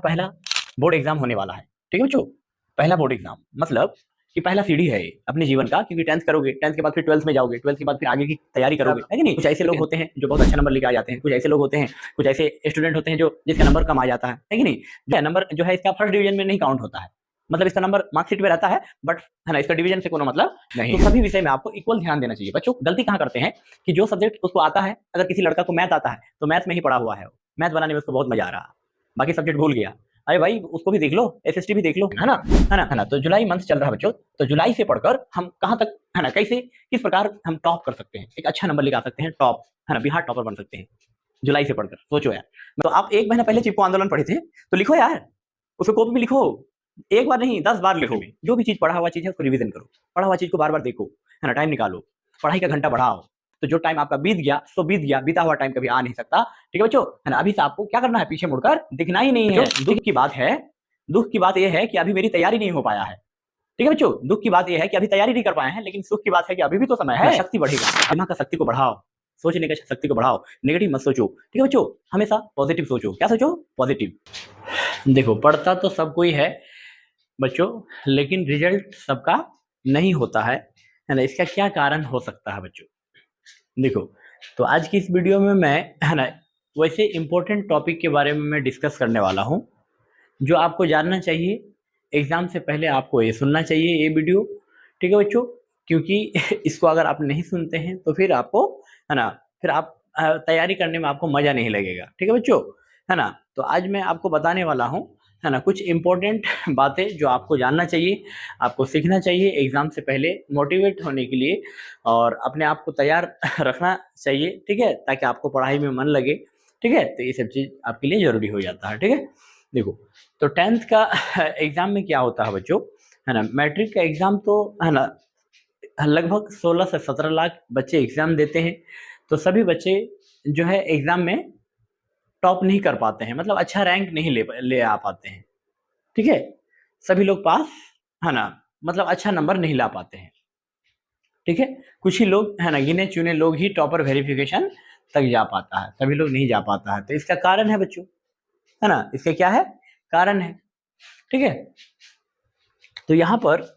पहला board exam होने वाला है। ठीक है बच्चों, पहला बोर्ड एग्जाम मतलब कि पहला सीढ़ी है अपने जीवन का, क्योंकि 10th करोगे, 10th के बाद फिर 12th में जाओगे, 12th के बाद फिर आगे की तैयारी करोगे, है कि नहीं। कुछ ऐसे लोग होते हैं जो बहुत अच्छा नंबर लेके आ जाते हैं, कुछ ऐसे लोग होते हैं, कुछ ऐसे स्टूडेंट होते हैं जो जिसका नंबर कम आ जाता है कि नहीं। जो नंबर जो है इसका फर्स्ट डिवीजन में नहीं काउंट होता है, मतलब इसका नंबर मार्कशीट में रहता है बट है ना, इसका डिवीजन से कोई मतलब नहीं। तो सभी विषय में आपको इक्वल ध्यान देना चाहिए बच्चों। गलती कहाँ करते हैं कि जो सब्जेक्ट उसको आता है, अगर किसी लड़का को मैथ आता है तो मैथ में ही पढ़ा हुआ है, मैथ बनाने में उसको बहुत मजा आ रहा है, बाकी सब्जेक्ट भूल गया। अरे भाई उसको भी देख लो, एसएसटी भी देख लो, है ना। तो जुलाई मंथ चल रहा है बच्चों, तो जुलाई से पढ़कर हम कहां तक, है ना, कैसे किस प्रकार हम टॉप कर सकते हैं, एक अच्छा नंबर लेकर आ सकते हैं, टॉप, है ना, बिहार टॉपर बन सकते हैं जुलाई से पढ़कर। सोचो यार, तो आप एक महीना पहले चिपको आंदोलन पढ़े थे तो लिखो यार, उसको कॉपी में लिखो, एक बार नहीं 10 बार लिखो। जो भी चीज पढ़ा हुआ चीज है उसको रिवीजन करो, पढ़ा हुआ चीज को बार बार देखो, है ना, टाइम निकालो, पढ़ाई का घंटा बढ़ाओ। तो जो टाइम आपका बीत गया सो बीत गया, बीता हुआ टाइम कभी आ नहीं सकता। ठीक है बच्चों, है ना। अभी से आपको क्या करना है, पीछे मुड़कर दिखना ही नहीं है। दुख की बात है, दुख की बात यह है कि अभी मेरी तैयारी नहीं हो पाया है। ठीक है बच्चों, दुख की बात यह है कि अभी तैयारी नहीं कर पाए हैं, लेकिन सुख की बात है कि अभी भी तो समय है, शक्ति बढ़ेगा, दिमाग का शक्ति को बढ़ाओ, सोचने का शक्ति को बढ़ाओ, नेगेटिव मत सोचो। ठीक है बच्चों, हमेशा पॉजिटिव सोचो। क्या सोचो? पॉजिटिव। देखो, पढ़ता तो सब कोई है बच्चों, लेकिन रिजल्ट सबका नहीं होता है ना। इसका क्या कारण हो सकता है बच्चों? देखो, तो आज की इस वीडियो में मैं, है ना, वैसे इंपॉर्टेंट टॉपिक के बारे में मैं डिस्कस करने वाला हूँ जो आपको जानना चाहिए। एग्जाम से पहले आपको ये सुनना चाहिए ये वीडियो। ठीक है बच्चों, क्योंकि इसको अगर आप नहीं सुनते हैं तो फिर आपको, है ना, फिर आप तैयारी करने में आपको मजा नहीं लगेगा। ठीक है बच्चों, है ना। तो आज मैं आपको बताने वाला हूँ, है ना, कुछ इंपॉर्टेंट बातें जो आपको जानना चाहिए, आपको सीखना चाहिए एग्जाम से पहले मोटिवेट होने के लिए, और अपने आप को तैयार रखना चाहिए। ठीक है, ताकि आपको पढ़ाई में मन लगे। ठीक है, तो ये सब चीज़ आपके लिए जरूरी हो जाता है। ठीक है, देखो, तो 10th का एग्जाम में क्या होता है बच्चों, है ना, मैट्रिक का एग्जाम तो, है ना, लगभग 16 से 17 लाख बच्चे एग्जाम देते हैं। तो सभी बच्चे जो है एग्जाम में टॉप नहीं कर पाते हैं, मतलब अच्छा रैंक नहीं ले आ पाते हैं। ठीक है, सभी लोग पास, है ना, मतलब अच्छा नंबर नहीं ला पाते हैं। ठीक है, कुछ ही लोग, है ना, गिने चुने लोग ही टॉपर वेरिफिकेशन तक जा पाता है, सभी लोग नहीं जा पाता है। तो इसका कारण है बच्चों, है ना, इसका क्या है, कारण है। ठीक है, तो यहाँ पर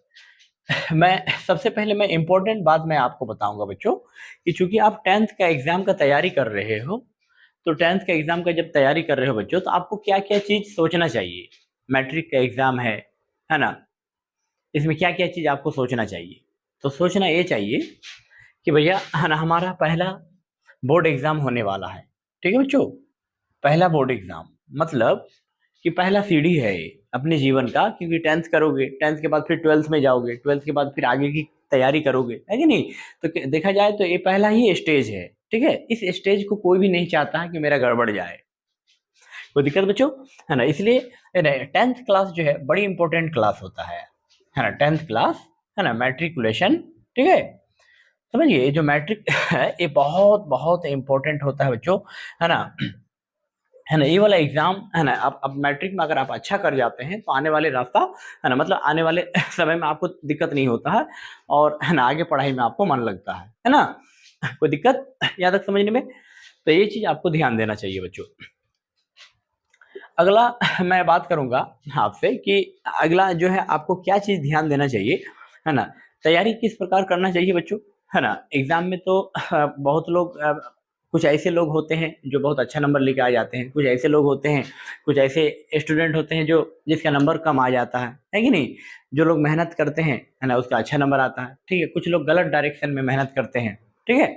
मैं सबसे पहले मैं इंपॉर्टेंट बात मैं आपको बताऊंगा बच्चों, कि चूंकि आप 10th का एग्जाम का तैयारी कर रहे हो, तो 10th का एग्जाम का जब तैयारी कर रहे हो बच्चों, तो आपको क्या क्या चीज सोचना चाहिए। मैट्रिक का एग्जाम है ना, इसमें क्या क्या चीज आपको सोचना चाहिए। तो सोचना ये चाहिए कि भैया, है ना, हमारा पहला बोर्ड एग्जाम होने वाला है। ठीक है बच्चों, पहला बोर्ड एग्जाम मतलब कि पहला सीढ़ी है ये अपने जीवन का, क्योंकि 10th करोगे, 10th के बाद फिर 12th में जाओगे, 12th के बाद फिर आगे की तैयारी करोगे, है कि नहीं। तो देखा जाए तो ये पहला ही स्टेज है। ठीक है, इस स्टेज को कोई भी नहीं चाहता है कि मेरा गड़बड़ जाए, कोई दिक्कत बच्चों, है ना। इसलिए 10th क्लास जो है बड़ी इंपॉर्टेंट क्लास होता है ना, 10th क्लास, है ना, मैट्रिकुलेशन। ठीक है, समझिए, जो मैट्रिक है ये बहुत बहुत इंपॉर्टेंट होता है बच्चों, है ना, है ना। ये वाला एग्जाम, है ना, अब मैट्रिक में अगर आप अच्छा कर जाते हैं तो आने वाले रास्ता, है ना, मतलब आने वाले समय में आपको दिक्कत नहीं होता है, और है ना, आगे पढ़ाई में आपको मन लगता है ना, कोई दिक्कत यहाँ तक समझने में। तो ये चीज आपको ध्यान देना चाहिए बच्चों। अगला मैं बात करूंगा आपसे कि अगला जो है आपको क्या चीज ध्यान देना चाहिए, है ना, तैयारी किस प्रकार करना चाहिए बच्चों, है ना। एग्जाम में तो बहुत लोग, कुछ ऐसे लोग होते हैं जो बहुत अच्छा नंबर लेके आ जाते हैं, कुछ ऐसे लोग होते हैं, कुछ ऐसे स्टूडेंट होते हैं जो जिसका नंबर कम आ जाता है कि नहीं। जो लोग मेहनत करते हैं, है ना, उसका अच्छा नंबर आता है। ठीक है, कुछ लोग गलत डायरेक्शन में मेहनत करते हैं। ठीक है,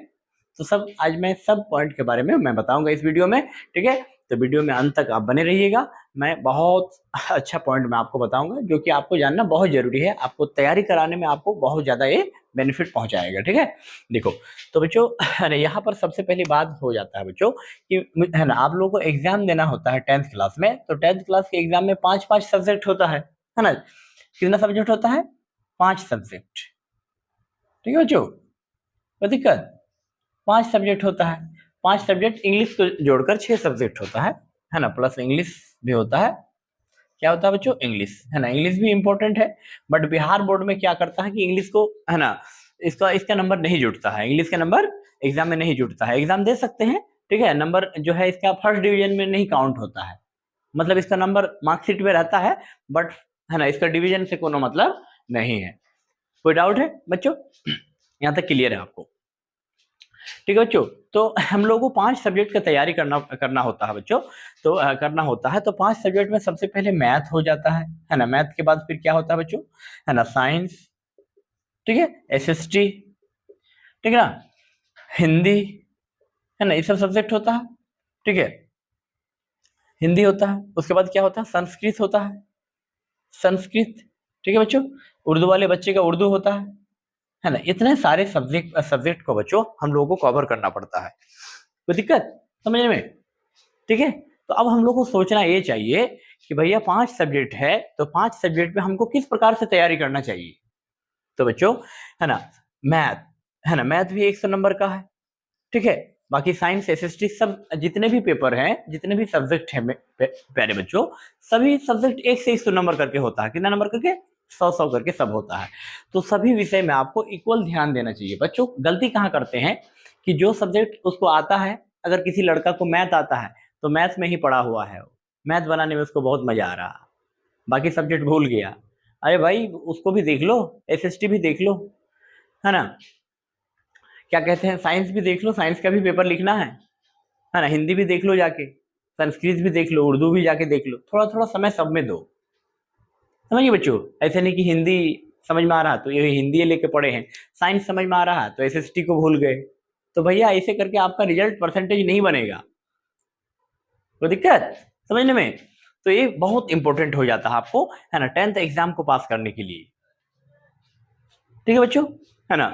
तो सब आज मैं सब पॉइंट के बारे में मैं बताऊंगा इस वीडियो में। ठीक है, तो वीडियो में अंत तक आप बने रहिएगा, मैं बहुत अच्छा पॉइंट मैं आपको बताऊंगा जो कि आपको जानना बहुत जरूरी है, आपको तैयारी कराने में आपको बहुत ज़्यादा ये बेनिफिट पहुंचाएगा। ठीक है, देखो, तो बच्चों, है ना, यहाँ पर सबसे पहली बात हो जाता है बच्चों कि, है ना, आप लोगों को एग्जाम देना होता है 10th क्लास में। तो 10th क्लास के एग्जाम में 5-5 सब्जेक्ट होता है ना। कितना सब्जेक्ट होता है? 5 सब्जेक्ट। ठीक है बच्चों, कोई दिक्कत? 5 सब्जेक्ट होता है, 5 सब्जेक्ट, इंग्लिश को जोड़कर 6 सब्जेक्ट होता है ना, प्लस इंग्लिश भी होता है। क्या होता है बच्चों? इंग्लिश, है ना, इंग्लिश भी इंपॉर्टेंट है। बट बिहार बोर्ड में क्या करता है कि इंग्लिश को, है ना, इसका नंबर नहीं जुड़ता है, इंग्लिश का नंबर एग्जाम में नहीं जुड़ता है। एग्जाम दे सकते हैं, ठीक है, नंबर जो है इसका फर्स्ट डिवीजन में नहीं काउंट होता है, मतलब इसका नंबर मार्कशीट में रहता है, बट है ना इसका डिवीजन से कोनो मतलब नहीं है। कोई डाउट है बच्चों? यहाँ तक क्लियर है आपको? ठीक है बच्चों, तो हम लोगों को 5 सब्जेक्ट का तैयारी करना होता है बच्चों। तो करना होता है, तो 5 सब्जेक्ट में सबसे पहले मैथ हो जाता है ना। मैथ के बाद फिर क्या होता है बच्चों, है ना, साइंस, ठीक है, एसएसटी, ठीक है ना, हिंदी, है ना, ये सब सब्जेक्ट होता है, ठीक है। हिंदी होता है, उसके बाद क्या होता है, संस्कृत होता है, संस्कृत, ठीक है बच्चों। उर्दू वाले बच्चे का उर्दू होता है ना। इतने सारे सब्जेक्ट को बच्चों हम लोगों को कवर करना पड़ता है। कोई दिक्कत समझने में? ठीक है, तो अब हम लोग को सोचना ये चाहिए कि भैया 5 सब्जेक्ट है, तो 5 सब्जेक्ट में हमको किस प्रकार से तैयारी करना चाहिए। तो बच्चों, है ना, मैथ, है ना, मैथ भी 100 नंबर का है, ठीक है। बाकी साइंस, एसएसटी, सब जितने भी पेपर हैं, जितने भी सब्जेक्ट हैं प्यारे बच्चों, सभी सब्जेक्ट 1 से 100 नंबर करके होता है। कितना नंबर करके? 100 करके सब होता है। तो सभी विषय में आपको इक्वल ध्यान देना चाहिए बच्चों। गलती कहाँ करते हैं कि जो सब्जेक्ट उसको आता है, अगर किसी लड़का को मैथ आता है तो मैथ में ही पड़ा हुआ है, मैथ बनाने में उसको बहुत मजा आ रहा, बाकी सब्जेक्ट भूल गया। अरे भाई उसको भी देख लो, एसएसटी भी देख लो, है ना, क्या कहते हैं, साइंस भी देख लो, साइंस का भी पेपर लिखना है ना, हिंदी भी देख लो जाके, संस्कृत भी देख लो, उर्दू भी जाके देख लो, थोड़ा थोड़ा समय सब में दो। समझिए बच्चों, ऐसे नहीं कि हिंदी समझ में आ रहा तो ये हिंदी लेके पढ़े हैं, साइंस समझ में आ रहा तो एसएसटी को भूल गए, तो भैया ऐसे करके आपका रिजल्ट परसेंटेज नहीं बनेगा। कोई दिक्कत समझने में? तो ये बहुत इंपॉर्टेंट हो जाता है आपको, है ना, 10th एग्जाम को पास करने के लिए। ठीक है बच्चों, है ना।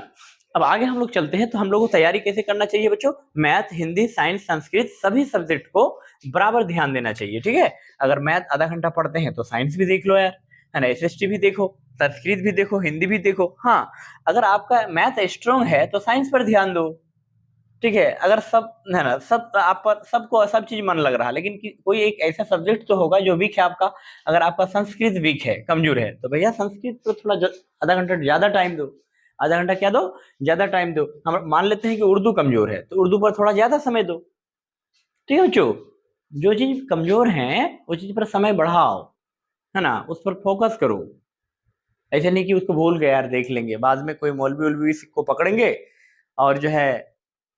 अब आगे हम लोग चलते हैं, तो हम लोग को तैयारी कैसे करना चाहिए बच्चों। मैथ, हिंदी, साइंस, संस्कृत, सभी सब्जेक्ट को बराबर ध्यान देना चाहिए, ठीक है। अगर मैथ आधा घंटा पढ़ते हैं तो साइंस भी देख लो यार, है ना, एसएसटी भी देखो, संस्कृत भी देखो, हिंदी भी देखो। हाँ, अगर आपका मैथ स्ट्रांग है तो साइंस पर ध्यान दो, ठीक है। अगर सब, है ना, सब आप पर सबको सब चीज मन लग रहा है, लेकिन कोई एक ऐसा सब्जेक्ट तो होगा जो वीक है आपका। अगर आपका संस्कृत वीक है, कमजोर है, तो भैया संस्कृत पर थोड़ा आधा घंटा ज्यादा टाइम दो। आधा घंटा क्या दो? ज्यादा टाइम दो। हम मान लेते हैं कि उर्दू कमजोर है, तो उर्दू पर थोड़ा ज्यादा समय दो। ठीक है बच्चों, जो चीज कमजोर है उस चीज पर समय बढ़ाओ, है ना, उस पर फोकस करो। ऐसे नहीं कि उसको भूल गए यार, देख लेंगे बाद में, कोई मौलवी उलवी को पकड़ेंगे, और जो है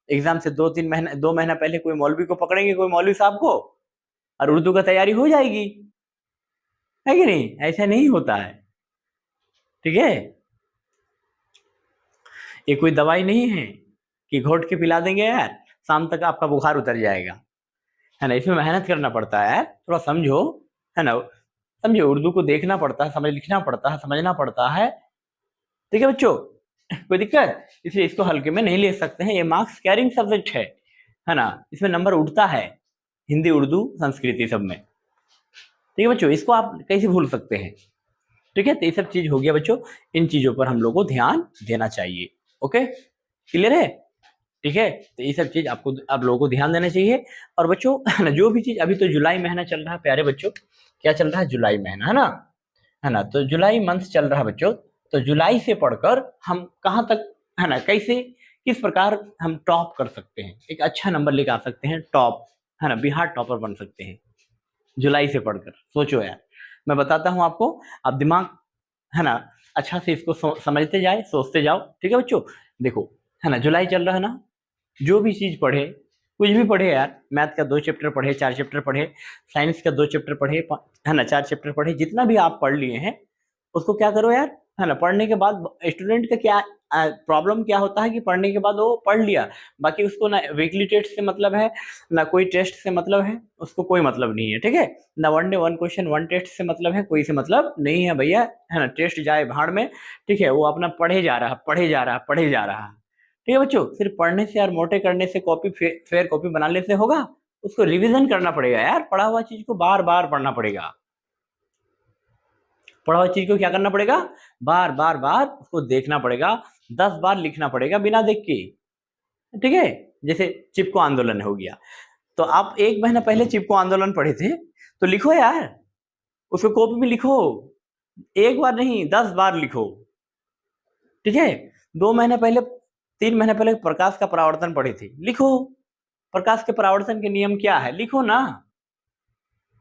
एग्जाम से 2-3 महीना 2 महीना पहले कोई मौलवी को पकड़ेंगे, कोई मौलवी साहब को, और उर्दू का तैयारी हो जाएगी, है कि नहीं? ऐसा नहीं होता है, ठीक है। ये कोई दवाई नहीं है कि घोट के पिला देंगे यार शाम तक आपका बुखार उतर जाएगा, है ना। इसमें मेहनत करना पड़ता है यार, थोड़ा समझो, है ना, समझो, उर्दू को देखना पड़ता है, समझ लिखना पड़ता है, समझना पड़ता है, ठीक है बच्चों। कोई दिक्कत? इसलिए इसको हल्के में नहीं ले सकते हैं, ये मार्क्स कैरिंग सब्जेक्ट है ना, इसमें नंबर उठता है, हिंदी, उर्दू, संस्कृति सब में। ठीक है बच्चों, इसको आप कैसे भूल सकते हैं? ठीक है, तो ये सब चीज हो गया बच्चों, इन चीजों पर हम लोग को ध्यान देना चाहिए। ओके, क्लियर है? ठीक है, तो ये सब चीज आपको, आप लोगों को ध्यान देना चाहिए। और बच्चों, है ना, जो भी चीज, अभी तो जुलाई महीना चल रहा है प्यारे बच्चों, क्या चल रहा है? जुलाई महीना, है ना, तो जुलाई मंथ चल रहा है बच्चों। तो जुलाई से पढ़कर हम कहाँ तक, है ना, कैसे, किस प्रकार हम टॉप कर सकते हैं, एक अच्छा नंबर लेकर आ सकते हैं, टॉप, है ना, बिहार टॉपर बन सकते हैं जुलाई से पढ़कर। सोचो यार, मैं बताता हूँ आपको, आप दिमाग, है ना, अच्छा से इसको समझते जाए, सोचते जाओ। ठीक है बच्चों, देखो, है ना, जुलाई चल रहा है ना, जो भी चीज पढ़े, कुछ भी पढ़े यार, मैथ का 2 चैप्टर पढ़े, 4 चैप्टर पढ़े, साइंस का 2 चैप्टर पढ़े, है ना, 4 चैप्टर पढ़े, जितना भी आप पढ़ लिए हैं उसको क्या करो यार, है ना। पढ़ने के बाद स्टूडेंट का क्या प्रॉब्लम क्या होता है कि पढ़ने के बाद वो पढ़ लिया, बाकी उसको ना वीकली टेस्ट से मतलब है, ना कोई टेस्ट से मतलब है, उसको कोई मतलब नहीं है, ठीक है ना। 1 डे 1 क्वेश्चन 1 टेस्ट से मतलब है, कोई से मतलब नहीं है भैया, है ना। टेस्ट जाए भाड़ में, ठीक है, वो अपना पढ़े जा रहा, पढ़े जा रहा, पढ़े जा रहा। ठीक है बच्चों, सिर्फ पढ़ने से यार, मोटे करने से, कॉपी फेयर कॉपी बनाने से होगा? उसको रिवीजन करना पड़ेगा यार, पढ़ा हुआ चीज को बार बार पढ़ना पड़ेगा। पढ़ा हुआ चीज को क्या करना पड़ेगा? बार बार बार उसको देखना पड़ेगा, 10 बार लिखना पड़ेगा बिना देख के, ठीक है। जैसे चिपको आंदोलन हो गया, तो आप 1 महीना पहले चिपको आंदोलन पढ़े थे, तो लिखो यार, उसको कॉपी में लिखो, एक बार नहीं 10 बार लिखो, ठीक है। 2 महीने पहले, 3 महीने पहले प्रकाश का परावर्तन पढ़े थे, लिखो, प्रकाश के परावर्तन के नियम क्या है, लिखो ना,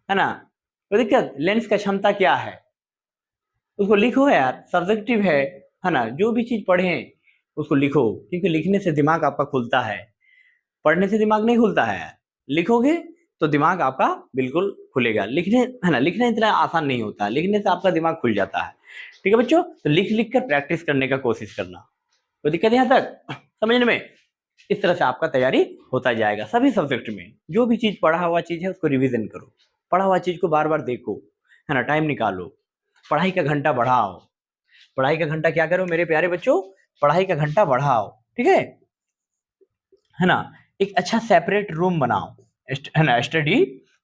है ना। कोई दिक्कत? लेंस का क्षमता क्या है उसको लिखो यार, सब्जेक्टिव है ना। जो भी चीज पढ़े उसको लिखो, क्योंकि लिखने से दिमाग आपका खुलता है, पढ़ने से दिमाग नहीं खुलता है। लिखोगे तो दिमाग आपका बिल्कुल खुलेगा। लिखने है ना, लिखना इतना आसान नहीं होता, लिखने से आपका दिमाग खुल जाता है। ठीक है बच्चों, तो लिख लिख कर प्रैक्टिस करने का कोशिश करना। तो दिक्कत यहाँ तक समझने में? इस तरह से आपका तैयारी होता जाएगा सभी सब्जेक्ट में। जो भी चीज पढ़ा हुआ चीज है उसको रिवीजन करो, पढ़ा हुआ चीज को बार बार देखो, है ना, टाइम निकालो, पढ़ाई का घंटा बढ़ाओ। पढ़ाई का घंटा क्या करो मेरे प्यारे बच्चों? पढ़ाई का घंटा बढ़ाओ, ठीक है ना। एक अच्छा सेपरेट रूम बनाओ, है ना, स्टडी,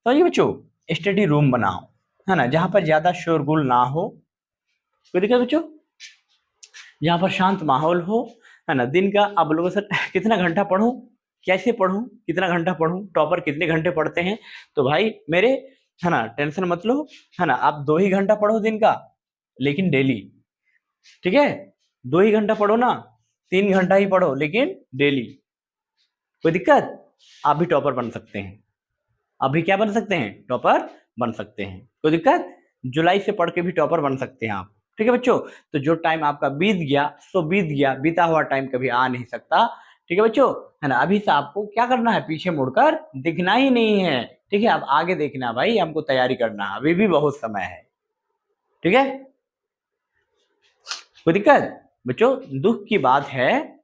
समझिए बच्चों, स्टडी रूम बनाओ, है ना, जहां पर ज्यादा शोरगुल ना हो। कोई दिक्कत बच्चों? जहां पर शांत माहौल हो, है ना। दिन का आप लोगों से कितना घंटा पढ़ूं, कैसे पढ़ूं, कितना घंटा पढ़ूं, टॉपर कितने घंटे पढ़ते हैं? तो भाई मेरे, है ना, टेंशन मत लो, है ना। आप 2 ही घंटा पढ़ो दिन का, लेकिन डेली, ठीक है। 2 ही घंटा पढ़ो ना, 3 घंटा ही पढ़ो लेकिन डेली। कोई दिक्कत? आप भी टॉपर बन सकते हैं, आप भी क्या बन सकते हैं? टॉपर बन सकते हैं। कोई दिक्कत? जुलाई से पढ़ के भी टॉपर बन सकते हैं आप, ठीक है बच्चों। तो जो टाइम आपका बीत गया सो बीत गया, बीता हुआ टाइम कभी आ नहीं सकता, ठीक है बच्चों, है ना। अभी से आपको क्या करना है? पीछे मुड़कर दिखना ही नहीं है, ठीक है। अब आगे देखना भाई, हमको तैयारी करना है, अभी भी बहुत समय है, ठीक है। कोई दिक्कत? बच्चों दुख की बात है,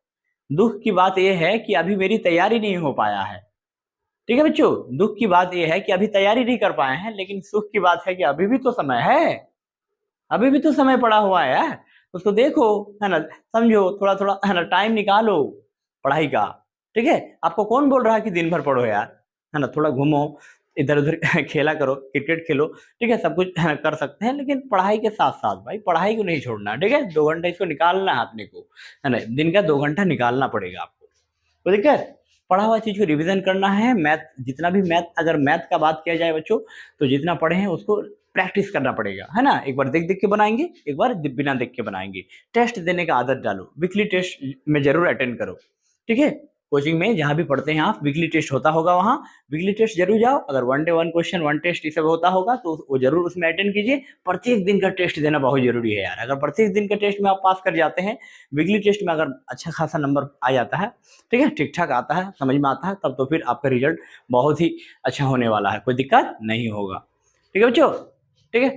दुख की बात यह है कि अभी मेरी तैयारी नहीं हो पाया है, ठीक है बच्चों। दुख की बात यह है कि अभी तैयारी नहीं कर पाए हैं, लेकिन सुख की बात है कि अभी भी तो समय है, अभी भी तो समय पड़ा हुआ है यार, उसको देखो, है ना, समझो, थोड़ा थोड़ा, है ना, टाइम निकालो पढ़ाई का, ठीक है। आपको कौन बोल रहा है कि दिन भर पढ़ो यार, है ना, थोड़ा घूमो, इधर उधर खेला करो, क्रिकेट खेलो, ठीक है, सब कुछ है ना, कर सकते हैं, लेकिन पढ़ाई के साथ साथ भाई पढ़ाई को नहीं छोड़ना, ठीक है। 2 घंटा इसको निकालना है अपने को, है ना, दिन का 2 घंटा निकालना पड़ेगा आपको। तो दिक्कत? पढ़ा हुआ चीज को रिवीजन करना है। मैथ, जितना भी मैथ, अगर मैथ का बात किया जाए बच्चों, तो जितना पढ़े हैं उसको प्रैक्टिस करना पड़ेगा, है ना। एक बार देख देख के बनाएंगे, एक बार बिना देख के बनाएंगे। टेस्ट देने का आदत डालो, वीकली टेस्ट में जरूर अटेंड करो, ठीक है। कोचिंग में जहां भी पढ़ते हैं आप, वीकली टेस्ट होता होगा वहां, वीकली टेस्ट जरूर जाओ। अगर 1 डे 1 क्वेश्चन 1 टेस्ट ये सब होता होगा तो वो जरूर उसमें अटेंड कीजिए। प्रत्येक दिन का टेस्ट देना बहुत जरूरी है यार। अगर प्रत्येक दिन का टेस्ट में आप पास कर जाते हैं, वीकली टेस्ट में अगर अच्छा खासा नंबर आ जाता है, ठीक है, ठीक ठाक आता है, समझ में आता है, तब तो फिर आपका रिजल्ट बहुत ही अच्छा होने वाला है, कोई दिक्कत नहीं होगा, ठीक है बच्चों, ठीक है।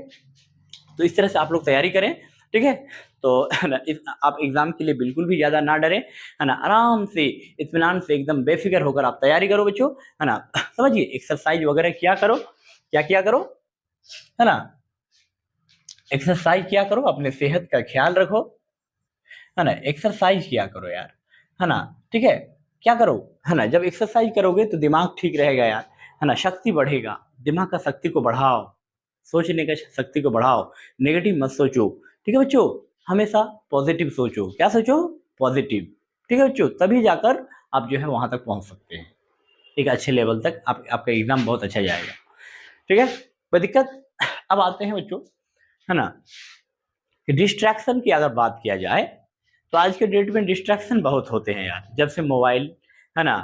तो इस तरह से आप लोग तैयारी करें, ठीक है। तो है ना, आप एग्जाम के लिए बिल्कुल भी ज्यादा ना डरें, है ना, आराम से, इत्मीनान से, एकदम बेफिक्र होकर आप तैयारी करो बच्चों, है ना। समझिए, एक्सरसाइज वगैरह किया करो, क्या किया करो, है ना, एक्सरसाइज किया करो, अपने सेहत का ख्याल रखो, है ना, एक्सरसाइज किया करो यार, है ना, ठीक है। क्या करो, है ना, जब एक्सरसाइज करोगे तो दिमाग ठीक रहेगा यार, है ना, शक्ति बढ़ेगा, दिमाग का शक्ति को बढ़ाओ, सोचने का शक्ति को बढ़ाओ, नेगेटिव मत सोचो, ठीक है बच्चों। हमेशा पॉजिटिव सोचो, क्या सोचो? पॉजिटिव, ठीक है बच्चों, तभी जाकर आप जो है वहां तक पहुंच सकते हैं, एक अच्छे लेवल तक आपका एग्जाम बहुत अच्छा जाएगा, ठीक है। कोई दिक्कत? अब आते हैं बच्चों, है ना, कि डिस्ट्रैक्शन की अगर बात किया जाए, तो आज के डेट में डिस्ट्रैक्शन बहुत होते हैं यार। जब से मोबाइल, है ना,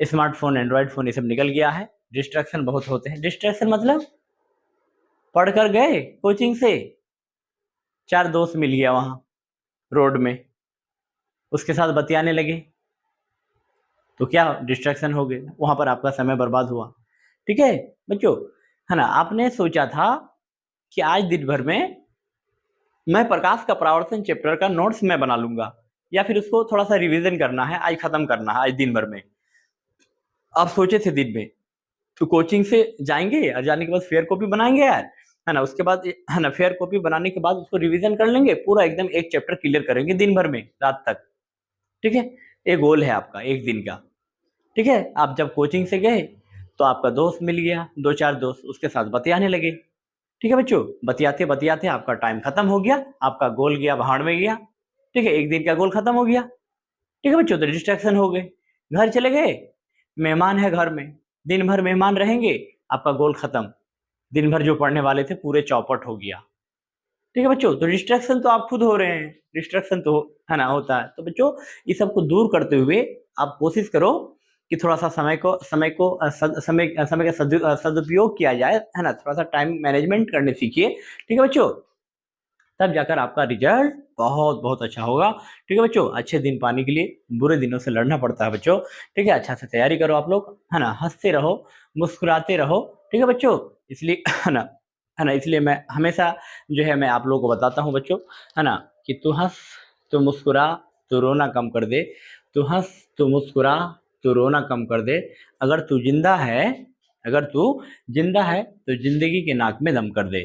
स्मार्टफोन, एंड्रॉयड फोन ये सब निकल गया है, डिस्ट्रैक्शन बहुत होते हैं। डिस्ट्रैक्शन मतलब पढ़ कर गए कोचिंग से, 4 दोस्त मिल गया वहां रोड में, उसके साथ बतियाने लगे, तो क्या डिस्ट्रैक्शन हो गए, वहां पर आपका समय बर्बाद हुआ, ठीक है बच्चों, है ना। आपने सोचा था कि आज दिन भर में मैं प्रकाश का परावर्तन चैप्टर का नोट्स मैं बना लूंगा, या फिर उसको थोड़ा सा रिवीजन करना है, आज खत्म करना है, आज दिन भर में आप सोचे थे दिन में। तो कोचिंग से जाएंगे और जाने के बाद फेयर कॉपी बनाएंगे यार, है ना, उसके बाद, है ना, फेयर कॉपी बनाने के बाद उसको रिवीजन कर लेंगे पूरा, एकदम एक चैप्टर क्लियर करेंगे दिन भर में, रात तक, ठीक है। एक गोल है आपका एक दिन का, ठीक है। आप जब कोचिंग से गए तो आपका दोस्त मिल गया, 2 4 दोस्त, उसके साथ बतियाने लगे, ठीक है बच्चों। बतियाते बतियाते आपका टाइम खत्म हो गया, आपका गोल गया भाड़ में गया, ठीक है, एक दिन का गोल खत्म हो गया, ठीक है बच्चों। तो डिस्ट्रैक्शन हो गए, घर चले गए, मेहमान है घर में, दिन भर मेहमान रहेंगे, आपका गोल खत्म, दिन भर जो पढ़ने वाले थे पूरे चौपट हो गया, ठीक है बच्चों। तो डिस्ट्रैक्शन तो आप खुद हो रहे हैं, डिस्ट्रैक्शन तो है ना होता है। तो बच्चों, इस सबको दूर करते हुए आप कोशिश करो कि थोड़ा सा समय का सदुपयोग किया जाए, है ना, थोड़ा सा टाइम मैनेजमेंट करने सीखिए, ठीक है बच्चों, तब जाकर आपका रिजल्ट बहुत बहुत अच्छा होगा। ठीक है बच्चों, अच्छे दिन पाने के लिए बुरे दिनों से लड़ना पड़ता है बच्चों। ठीक है, अच्छा से तैयारी करो आप लोग, है ना, हंसते रहो, मुस्कुराते रहो। ठीक है बच्चों, इसलिए है ना, इसलिए मैं हमेशा जो है मैं आप लोगों को बताता हूँ बच्चों, है ना, कि तू हंस, तू मुस्कुरा, तू रोना कम कर दे, तू हंस, तू मुस्कुरा, तू रोना कम कर दे। अगर तू जिंदा है, अगर तू जिंदा है तो जिंदगी के नाक में दम कर दे।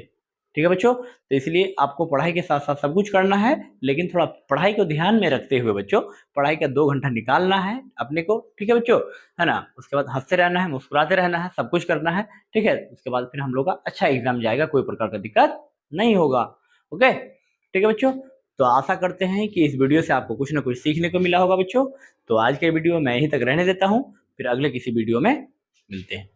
ठीक है बच्चों, तो इसलिए आपको पढ़ाई के साथ साथ सब कुछ करना है, लेकिन थोड़ा पढ़ाई को ध्यान में रखते हुए बच्चों, पढ़ाई का 2 घंटा निकालना है अपने को। ठीक है बच्चों, है ना, उसके बाद हंसते रहना है, मुस्कुराते रहना है, सब कुछ करना है। ठीक है, उसके बाद फिर हम लोग का अच्छा एग्जाम जाएगा, कोई प्रकार का दिक्कत नहीं होगा। ओके, ठीक है बच्चों, तो आशा करते हैं कि इस वीडियो से आपको कुछ ना कुछ सीखने को मिला होगा बच्चों। तो आज के वीडियो मैं यहीं तक रहने देता हूँ, फिर अगले किसी वीडियो में मिलते हैं।